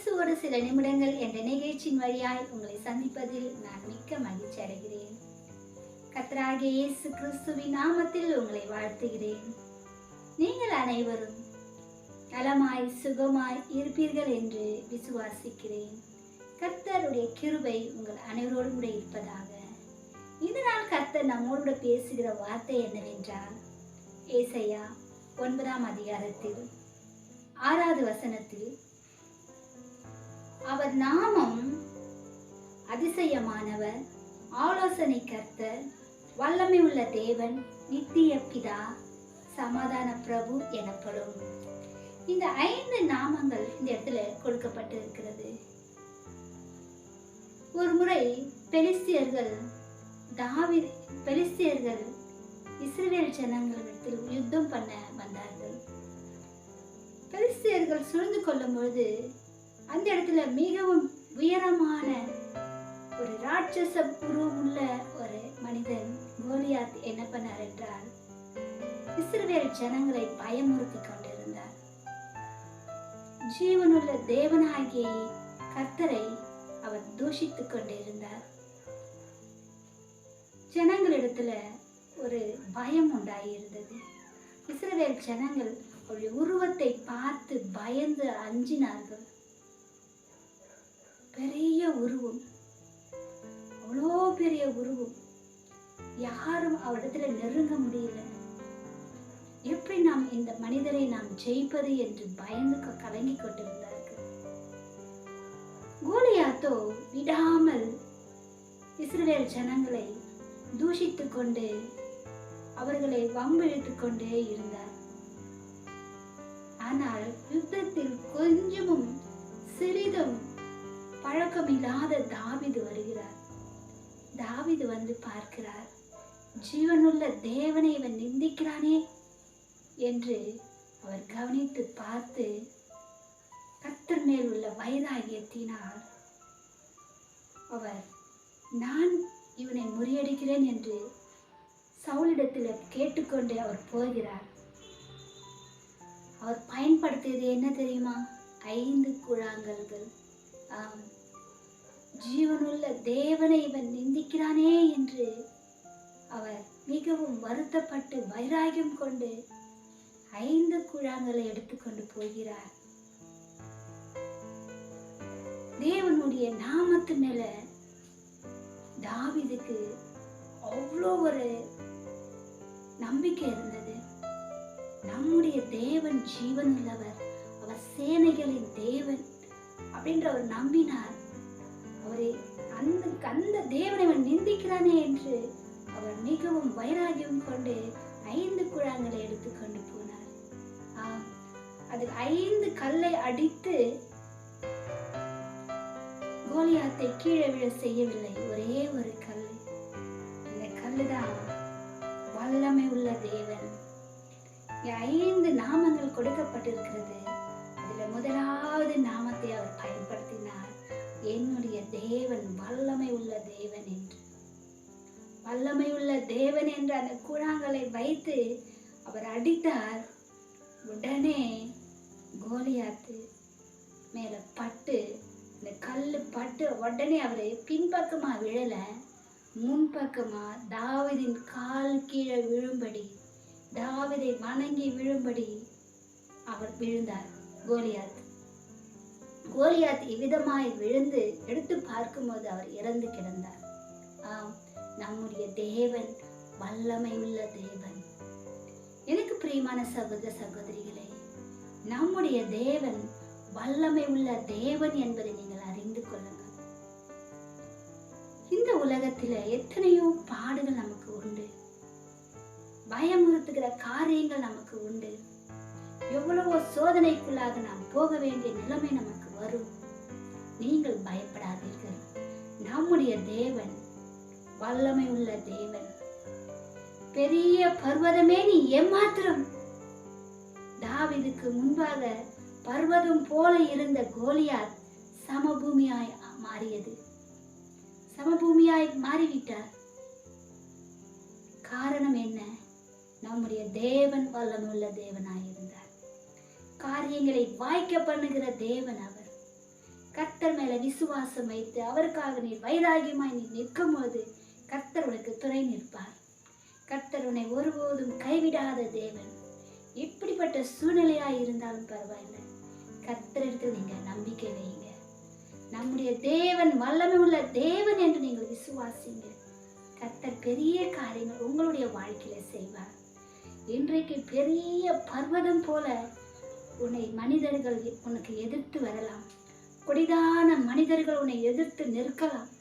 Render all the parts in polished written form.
இயேசுவோடு சில நிமிடங்கள் என்ற நிகழ்ச்சியின் வழியாய் உங்களை சந்திப்பதில் நான் மிக்க மகிழ்ச்சி அடைகிறேன். கர்த்தராகிய இயேசு கிறிஸ்துவின் நாமத்தில் உங்களை வாழ்த்துகிறேன். நீங்கள் அனைவரும் நலமாய் சுகமாய் இருப்பீர்கள் என்று விசுவாசிக்கிறேன். கர்த்தருடைய கிருபை உங்கள் அனைவரோடும் கூட இருப்பதாக. இதனால் கர்த்தர் நம்மோடு பேசுகிற வார்த்தை என்னவென்றால், ஏசாயா 9ஆம் அதிகாரத்தில் 6வது வசனத்தில், அவர் நாமம் அதிசயமானவர், ஆலோசனை கர்த்தர், வல்லமை உள்ள தேவன், நித்திய பிதா, சமாதான பிரபு எனப்படும். இந்த 5 நாமங்கள் இந்த இடத்துல கொடுக்கப்பட்டிருக்கிறது. ஒரு முறை பெலிஸ்தியர்கள் இஸ்ரவேல் ஜனங்களிடத்தில் யுத்தம் பண்ண வந்தார்கள். பெலிஸ்தியர்கள் சூழ்ந்து கொள்ளும் பொழுது அந்த இடத்துல மிகவும் உயரமான ஒரு ராட்சச உருவமுள்ள ஒரு மனிதன் கோலியாத் என்ன பண்ணார் என்றால், இஸ்ரவேல் ஜனங்களை பயமுறுத்தி கொண்டிருந்தார். ஜீவனுள்ள தேவனாகிய கர்த்தரை அவர் தூஷித்துக் கொண்டிருந்தார். ஜனங்களிடத்துல ஒரு பயம் உண்டாயிருந்தது. இஸ்ரவேல் ஜனங்கள் அவருடைய உருவத்தை பார்த்து பயந்து அஞ்சினார்கள். பெரிய உருவம், அவ்வளோ பெரிய உருவம், யாரும் அவரிடத்துல நெருங்க முடியல. எப்படி நாம் இந்த மனிதரை நாம் ஜெயிப்பது என்று பயந்து கலங்கி கொண்டிருந்தார்கள். கோலியாத்தோ விடாமல் இஸ்ரவேல் ஜனங்களை தூஷித்துக் கொண்டு அவர்களை வம்பிழுத்துக் கொண்டே இருந்தார். ஆனால் யுத்தத்தில் கொஞ்சமும் சிறிதும் பழக்கமில்லாத தாவீது வருகிறார். தாவீது வந்து பார்க்கிறார். ஜீவனுள்ள தேவனை இவன் நிந்திக்கிறானே என்று அவர் கவனித்து பார்த்து, கர்த்தர் மேல் உள்ள வைராகியத்தினால் அவர், நான் இவனை முறியடிக்கிறேன் என்று சவுலிடத்தில் கேட்டுக்கொண்டு அவர் போகிறார். அவர் பயன்படுத்தியது என்ன தெரியுமா? 5 கூழாங்கல்கள். ஆம், ஜீவனுள்ள தேவனை இவன் நிந்திக்கிறானே என்று அவர் மிகவும் வருத்தப்பட்டு வைராகியம் கொண்டு 5 கூழாங்கலை எடுத்துக்கொண்டு போகிறார். தேவனுடைய நாமத்து மேல தாவீதுக்கு அவ்வளோ ஒரு நம்பிக்கை இருந்தது. நம்முடைய தேவன் ஜீவன் உள்ளவர், அவர் சேனைகளின் தேவன் அப்படின்ற அவர் நம்பினார். அவரை அந்த தேவனை அவன் நிந்திக்கிறானே என்று அவர் மிகவும் வைராகியம் கொண்டு 5 கூழாங்கலை எடுத்துக்கொண்டு போனார். அது 5 கல்லை அடித்து கோலியாத்தை கீழே விழ செய்யவில்லை. ஒரே ஒரு கல். இந்த கல்லுதான் வல்லமை உள்ள தேவன். 5 நாமங்கள் கொடுக்கப்பட்டிருக்கிறது. அதுல முதலாவது நாமத்தை அவர் பயன்படுத்தினார், என்னுடைய தேவன் வல்லமை உள்ள தேவன் என்று. வல்லமை உள்ள தேவன் என்று அந்த கூழாங்கலை வைத்து அவர் அடித்தார். உடனே கோலியாத்து மேல பட்டு, இந்த கல்லு பட்டு உடனே அவரை பின்பக்கமா விழல, முன்பக்கமா தாவீதின் கால் கீழே விழும்படி, தாவீதை வணங்கி விழும்படி அவர் விழுந்தார். கோலியாத் இவ்விதமாய் விழுந்து எடுத்து பார்க்கும்போது அவர் இறந்து கிடந்தார். ஆம், நம்முடைய தேவன் வல்லமை உள்ள தேவன். எனக்கு பிரியமான சகோதர சகோதரிகளே, நம்முடைய தேவன் வல்லமை உள்ள தேவன் என்பதை நீங்கள் அறிந்து கொள்ளுங்கள். இந்த உலகத்துல எத்தனையோ பாடுகள் நமக்கு உண்டு, பயமுறுத்துகிற காரியங்கள் நமக்கு உண்டு, எவ்வளவோ சோதனைக்குள்ளாக நாம் போக வேண்டிய நிலைமை நமக்கு வரும். நீங்கள் பயப்படாதீர்கள். நம்முடைய தேவன் வல்லமை உள்ள தேவன். பெரிய பர்வதமே நீ ஏமாத்திரம். தாவீதுக்கு முன்பாக பர்வதம் போல இருந்த கோலியாத் சமபூமியாய் மாறியது. சமபூமியாய் மாறிவிட்டார். காரணம் என்ன? நம்முடைய தேவன் வல்லமுள்ள தேவனாயிருந்தார். காரியங்களை வாய்க்க பண்ணுகிற தேவன் அவர். கர்த்தர் மேல விசுவாசம் வைத்து அவருக்காக நீ வைராகியமாய் நீ நிற்கும் போது கர்த்தர் உனக்கு துணை நிற்பார். கர்த்தர் உன்னை ஒருபோதும் கைவிடாத தேவன். எப்படிப்பட்ட சூழ்நிலையாய் இருந்தாலும் பரவாயில்லை, கர்த்தரிடத்தில் நீங்க நம்பிக்கை வைங்க. நம்முடைய தேவன் வல்லமை உள்ள தேவன் என்று நீங்கள் விசுவாசிங்க. கர்த்தர் பெரிய காரியங்கள் உங்களுடைய வாழ்க்கையில செய்வார். இன்றைக்கு பெரிய பர்வதம் போல உன்னை மனிதர்கள் உனக்கு எதிர்த்து வரலாம். கொடிதான மனிதர்கள் உன்னை எதிர்த்து நிற்கலாம்.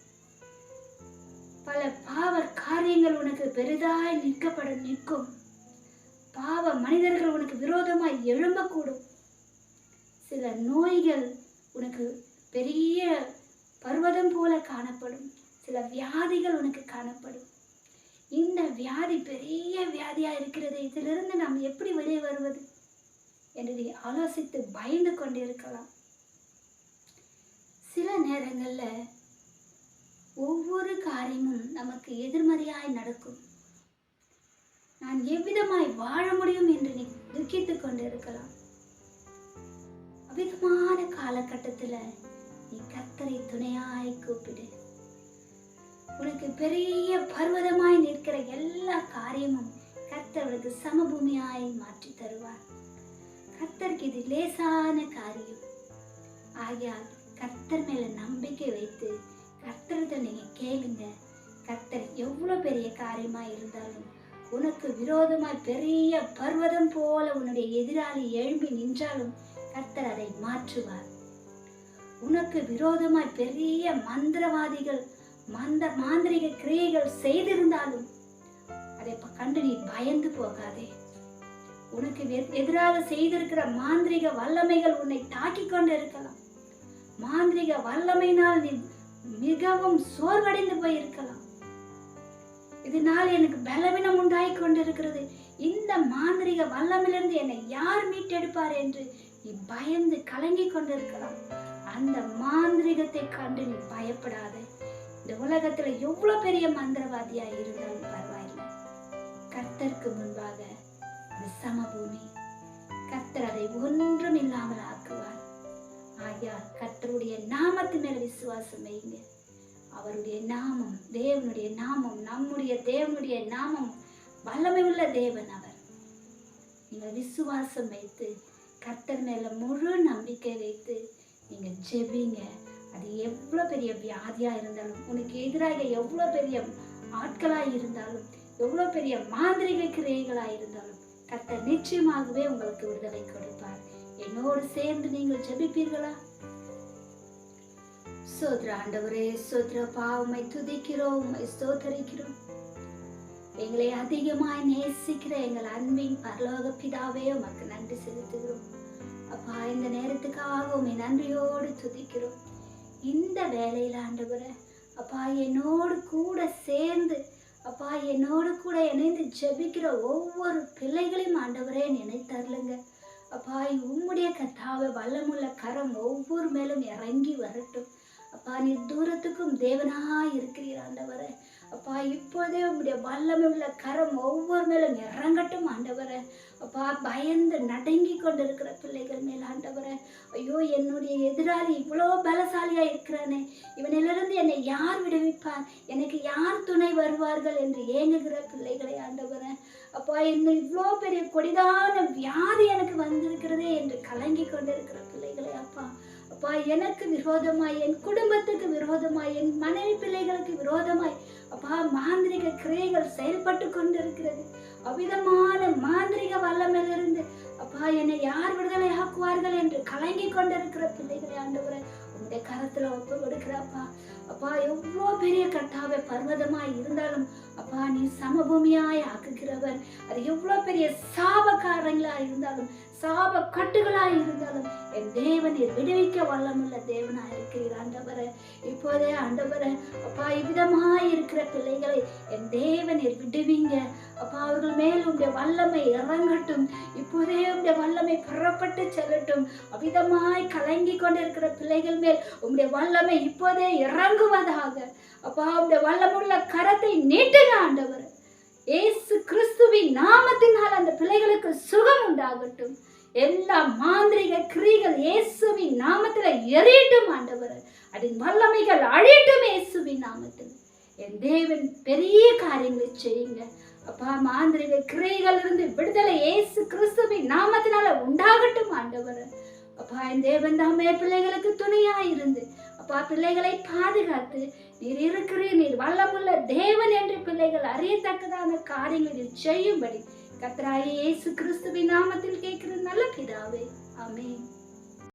பல பாவ காரியங்கள் உனக்கு பெரிதாய் நிற்கும். பாவ மனிதர்கள் உனக்கு விரோதமாய் எழும்பக்கூடும். சில நோய்கள் உனக்கு பெரிய பர்வதம் போல காணப்படும். சில வியாதிகள் உனக்கு காணப்படும். இந்த வியாதி பெரிய வியாதியா இருக்கிறது, இதிலிருந்து நாம் எப்படி வெளியே வருவது என்று நீ ஆலோசித்து பயந்து கொண்டிருக்கலாம். சில நேரங்கள்ல ஒவ்வொரு காரியமும் நமக்கு எதிர்மறையாய் நடக்கும். நான் எவ்விதமாய் வாழ முடியும் என்று நீ துக்கித்துக் கொண்டிருக்கலாம். அவ்விதமான காலகட்டத்துல நீ கர்த்தரை துணையாய் கூப்பிடு. உனக்கு பெரிய பர்வதமாய் நிற்கிற எல்லா காரியமும் கர்த்தர் உனக்கு சமபூமியாய் மாற்றி தருவார். கர்த்தருக்கு இது லேசான காரியம். ஆகையால் கர்த்தர் மேல நம்பிக்கை வைத்து கர்த்தரிடம் நீங்க கேளுங்க. கர்த்தர் எவ்வளவு பெரிய காரியமா இருந்தாலும், உனக்கு விரோதமாய் பெரிய பர்வதம் போல உன்னுடைய எதிராளி எழும்பி நின்றாலும் கர்த்தர் அதை மாற்றுவார். உனக்கு விரோதமாய் பெரிய மந்திரவாதிகள் மாந்திரிக கிரியைகள் செய்திருந்தாலும் அதை கண்டு நீ பயந்து போகாதே. உனக்கு எதிராக செய்திருக்கிற மாந்திரிக வல்லமைகள் உன்னை தாக்கி கொண்டு இருக்கலாம். மாந்திரிக வல்லமையினால் நீ மிகவும் சோர்வடைந்து போயிருக்கலாம். இதனால் எனக்கு பலவீனம் உண்டாகி கொண்டிருக்கிறது, இந்த மாந்திரிக வல்லமையிலிருந்து என்னை யார் மீட்டெடுப்பார் என்று நீ பயந்து கலங்கி கொண்டிருக்கலாம். அந்த மாந்திரிகத்தை கண்டு நீ பயப்படாத. இந்த உலகத்துல எவ்வளவு பெரிய மந்திரவாதியா இருந்தாலும் பரவாயில்லை, கர்த்தருக்கு முன்பாக சமபூமி. கர்த்தர் அதை ஒன்றும் இல்லாமல் ஆக்குவார். ஆகையால் கர்த்தருடைய நாமத்து மேல விசுவாசம் வைங்க. அவருடைய நாமம், தேவனுடைய நாமம், நம்முடைய தேவனுடைய நாமம் வல்லமை உள்ள தேவன் அவர். நீங்கள் விசுவாசம் வைத்து கர்த்தர் மேல முழு நம்பிக்கை வைத்து நீங்க ஜெபிங்க. அது எவ்வளவு பெரிய வியாதியா இருந்தாலும், உனக்கு எதிராக எவ்வளவு பெரிய ஆட்களாய் இருந்தாலும், எவ்வளவு பெரிய மாந்திரிக கிரியைகளாய் இருந்தாலும் கர்த்தர் நிச்சயமாகவே உங்களுக்கு விடுதலை கொடுப்பார். என்னோடு சேர்ந்து நீங்கள் ஜெபிப்பீர்களா? சோத்ர ஆண்டவரே, சோத்ரப்பா, உம்மை துதிக்கிறோம், உம்மை ஸ்தோத்தரிக்கிறோம். எங்களை அதிகமாய் நேசிக்கிற எங்கள் அன்பின் பரலோக பிதாவே, உமக்கு நன்றி செலுத்துகிறோம். அப்பா, இந்த நேரத்துக்காக உம்மை நன்றியோடு துதிக்கிறோம். இந்த வேலையில ஆண்டவரே, அப்பா, என்னோடு கூட சேர்ந்து, அப்பா, என்னோடு கூட இணைந்து ஜெபிக்கிற ஒவ்வொரு பிள்ளைகளையும் ஆண்டவரே நினைத்தருளுங்க. அப்பா, உம்முடைய கர்த்தாவே வல்லமுள்ள கரம் ஒவ்வொரு மேலும் இறங்கி வரட்டும். அப்பா, நீ தூரத்துக்கும் தேவனாய் இருக்கிறீர் ஆண்டவரே. அப்பா, இப்போதே உங்களுடைய வல்லமை உள்ள கரம் ஒவ்வொரு மேலும் இறங்கட்டும் ஆண்டவரே. அப்பா, பயந்து நடுங்கி கொண்டிருக்கிற பிள்ளைகள் மேல் ஆண்டவரே, ஐயோ என்னுடைய எதிராளி இவ்வளோ பலசாலியா இருக்கிறானே, இவனிலிருந்து என்னை யார் விடுவிப்பார், எனக்கு யார் துணை வருவார்கள் என்று ஏங்குகிற பிள்ளைகளை ஆண்டவரே, அப்பா, இன்னும் இவ்வளோ பெரிய கொடிதான வியாதி எனக்கு வந்திருக்கிறதே என்று கலங்கி கொண்டிருக்கிற பிள்ளைகளை அப்பா, அப்பா, எனக்கு விரோதமாய், என் குடும்பத்துக்கு விரோதமாய், என் மனைவி பிள்ளைகளுக்கு விரோதமாய் அப்பா மாந்திரிக கிரியைகள் செயல்பட்டு கொண்டிருக்கிறது. அவ்விதமான மாந்திரிக வல்லமையிலிருந்து அப்பா என்னை யார் விடுதலை ஆக்குவார்கள் என்று கலங்கி கொண்டிருக்கிற பிள்ளைகளை ஆண்டவரே உங்களுடைய கரத்துல ஒப்பு கொடுக்கிறப்பா. அப்பா, எவ்வளோ பெரிய கர்த்தாவே பர்வதமாய் இருந்தாலும் அப்பா நீ சமபூமியாய் ஆக்குகிறவர். அது எவ்வளோ பெரிய சாபக்காரங்களா இருந்தாலும், சாப கட்டுகளாய் இருந்தாலும் என் தேவன் விடுவிக்க வல்லமுள்ள தேவனா இருக்கிறீர் ஆண்டவரே. இப்போதே ஆண்டவரே அப்பா, இவ்விதமாய் இருக்கிற பிள்ளைகளை என் தேவன் விடுவீங்க அப்பா. அவர்கள் மேல் உங்களுடைய வல்லமை இறங்கட்டும். இப்போதே உங்களுடைய வல்லமை புறப்பட்டு செல்லட்டும். அவ்விதமாய் கலங்கி கொண்டிருக்கிற பிள்ளைகள் மேல் உங்களுடைய வல்லமை இப்போதே இறங்குவதாக. அப்பா, உங்களுடைய வல்லமுள்ள கரத்தை நீட்டுங்க ஆண்டவர். இயேசு கிறிஸ்துவின் நாமத்தினால் அந்த பிள்ளைகளுக்கு சுகம் உண்டாகட்டும். எல்லா மாந்திரிக கிரிகள் இயேசுவின் நாமத்துல எரியட்டும் ஆண்டவரே. அதன் வல்லமைகள் அழியட்டும் இயேசுவின் நாமத்தில். என் தேவன் பெரிய காரியங்களை செய்யுங்க அப்பா. மாந்திரிக கிரைகள் இருந்து விடுதலை இயேசு கிறிஸ்துவின் நாமத்தினால உண்டாகட்டும் ஆண்டவரே. அப்பா என் தேவன் தாமே பிள்ளைகளுக்கு துணையா இருந்து அப்பா பிள்ளைகளை பாதுகாத்து நீர் இருக்கிறீர், நீர் வல்லமுள்ள தேவன் என்று பிள்ளைகள் அறியத்தக்கதான காரியங்களை செய்யும்படி கர்த்தராகிய இயேசு கிறிஸ்துவின் நாமத்தில் கேட்கிற நல்ல பிதாவே, ஆமென்.